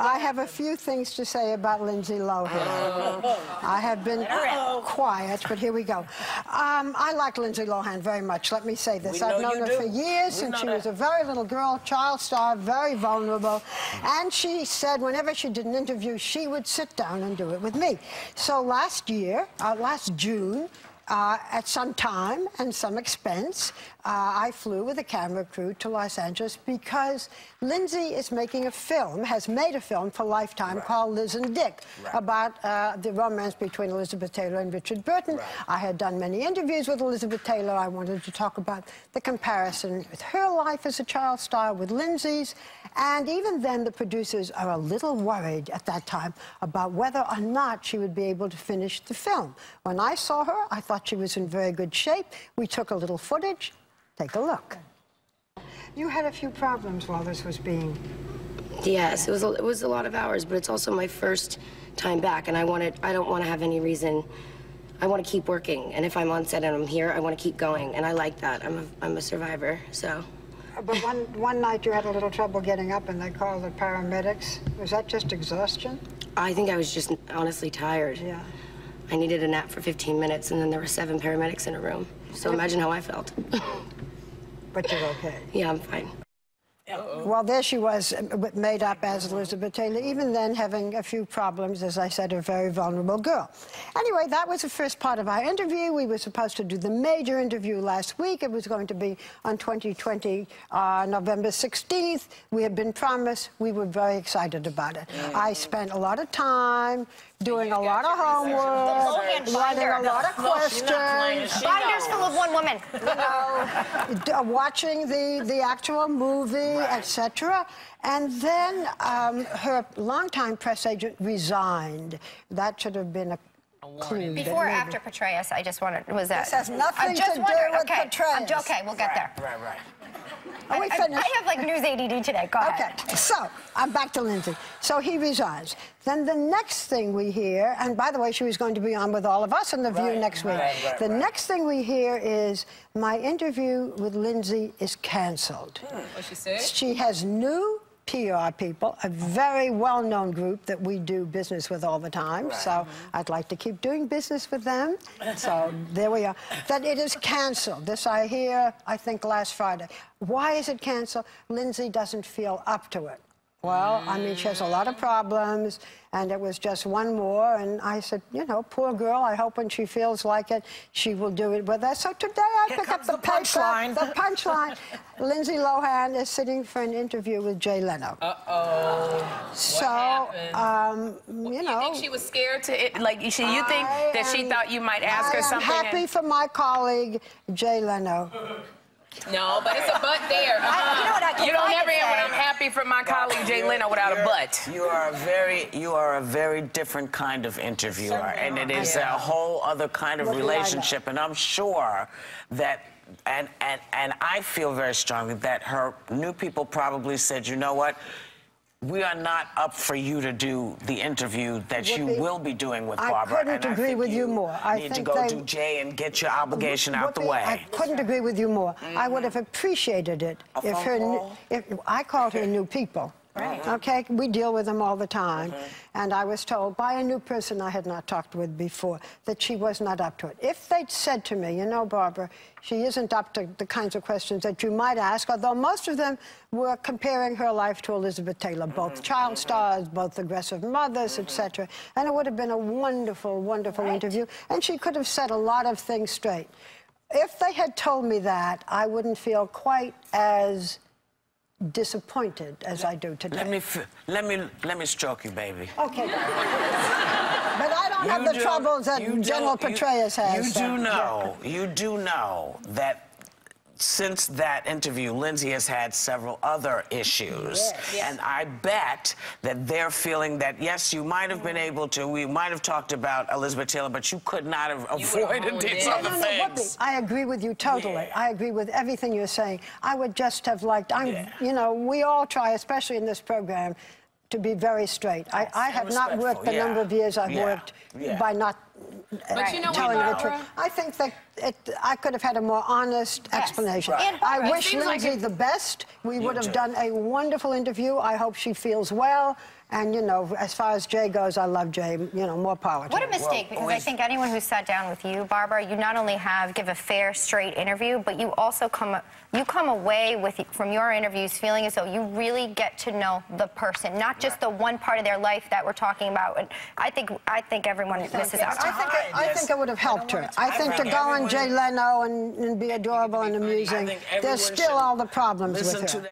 I have a few things to say about Lindsay Lohan. I have been quiet, but here we go. I like Lindsay Lohan very much. Let me say this. I've known her for years since she was a very little girl, child star, very vulnerable. And she said whenever she did an interview, she would sit down and do it with me. So last June, at some time and some expense, I flew with a camera crew to Los Angeles because Lindsay is making a film, has made a film for Lifetime called Liz and Dick, about the romance between Elizabeth Taylor and Richard Burton. I had done many interviews with Elizabeth Taylor. I wanted to talk about the comparison with her life as a child star with Lindsay's. And even then, the producers are a little worried at that time about whether or not she would be able to finish the film. When I saw her, I thought she was in very good shape. We took a little footage. Take a look. You had a few problems while this was being... Yes, it was a lot of hours, but it's also my first time back, and I don't want to have any reason. I want to keep working, and if I'm on set and I'm here, I want to keep going, and I like that. I'm a survivor, so... But one night you had a little trouble getting up, and they called the paramedics. Was that just exhaustion? I think I was just honestly tired. Yeah. I needed a nap for 15 minutes, and then there were 7 paramedics in a room. So imagine how I felt. But you're okay. Yeah, I'm fine. Well, there she was, made up as Elizabeth Taylor, even then having a few problems, as I said, a very vulnerable girl. Anyway, that was the first part of our interview. We were supposed to do the major interview last week. It was going to be on 2020, November 16th. We had been promised. We were very excited about it. I spent a lot of time doing a lot of homework, writing a lot of questions. Binders full of one woman. You know, watching the actual movie, etc. And then her longtime press agent resigned. That should have been a clue. Before or after Petraeus, I just wondered, was that? This has nothing to do with Petraeus. Okay, we'll get there. Right. Are we finished? I have, like, news ADD today. Go ahead. Okay, so I'm back to Lindsay. So he resigns. Then the next thing we hear, and by the way, she was going to be on with all of us in The View next week. The next thing we hear is my interview with Lindsay is canceled. What she said? She has new PR people, a very well-known group that we do business with all the time. So I'd like to keep doing business with them. So there we are. That it is canceled. This I hear, I think, last Friday. Why is it canceled? Lindsay doesn't feel up to it. Well, I mean, she has a lot of problems, and it was just one more. And I said, you know, poor girl, I hope when she feels like it, she will do it with us. So today I pick up the punchline. The punchline. Lindsay Lohan is sitting for an interview with Jay Leno. So, you know. You think she was scared to, like, you think that she thought you might ask her something? I'm happy for my colleague, Jay Leno. No, but it's a but there. You know what I can You don't ever hear say? when I'm happy for my colleague Jay Leno without a but. You are a very different kind of interviewer, and it is a whole other kind of relationship. And I'm sure that, and I feel very strongly that her new people probably said, you know what? We are not up for you to do the interview that you will be doing with Barbara. I couldn't agree with you more. I need to go do Jay and get your obligation out the way. I couldn't agree with you more. I would have appreciated it if I called her new people. Right. Okay, we deal with them all the time. And I was told by a new person I had not talked with before that she was not up to it. If they'd said to me, you know, Barbara, she isn't up to the kinds of questions that you might ask, although most of them were comparing her life to Elizabeth Taylor, both child stars, both aggressive mothers, etc. And it would have been a wonderful, wonderful interview. And she could have said a lot of things straight. If they had told me that, I wouldn't feel quite as disappointed as I do today. Let me stroke you, baby. Okay. But I don't have the troubles that General Petraeus has. You do know that since that interview, Lindsay has had several other issues. And I bet that they're feeling that, yes, you might have been able to, we might have talked about Elizabeth Taylor, but you could not have avoided these other things. I agree with you totally. I agree with everything you're saying. I would just have liked, you know, we all try, especially in this program, to be very straight. I have not worked the number of years I've worked by not telling the truth. I think that I could have had a more honest explanation. I wish Lindsay the best. We would have done a wonderful interview. I hope she feels well. And, you know, as far as Jay goes, I love Jay. You know, more power to What a him. mistake, because I think anyone who sat down with you, Barbara, you not only give a fair, straight interview, but you also come away from your interviews feeling as though you really get to know the person, not just the one part of their life that we're talking about. And I think everyone misses out. I think it would have helped her. I think to go on Jay Leno and be adorable and amusing, there's still all the problems with her.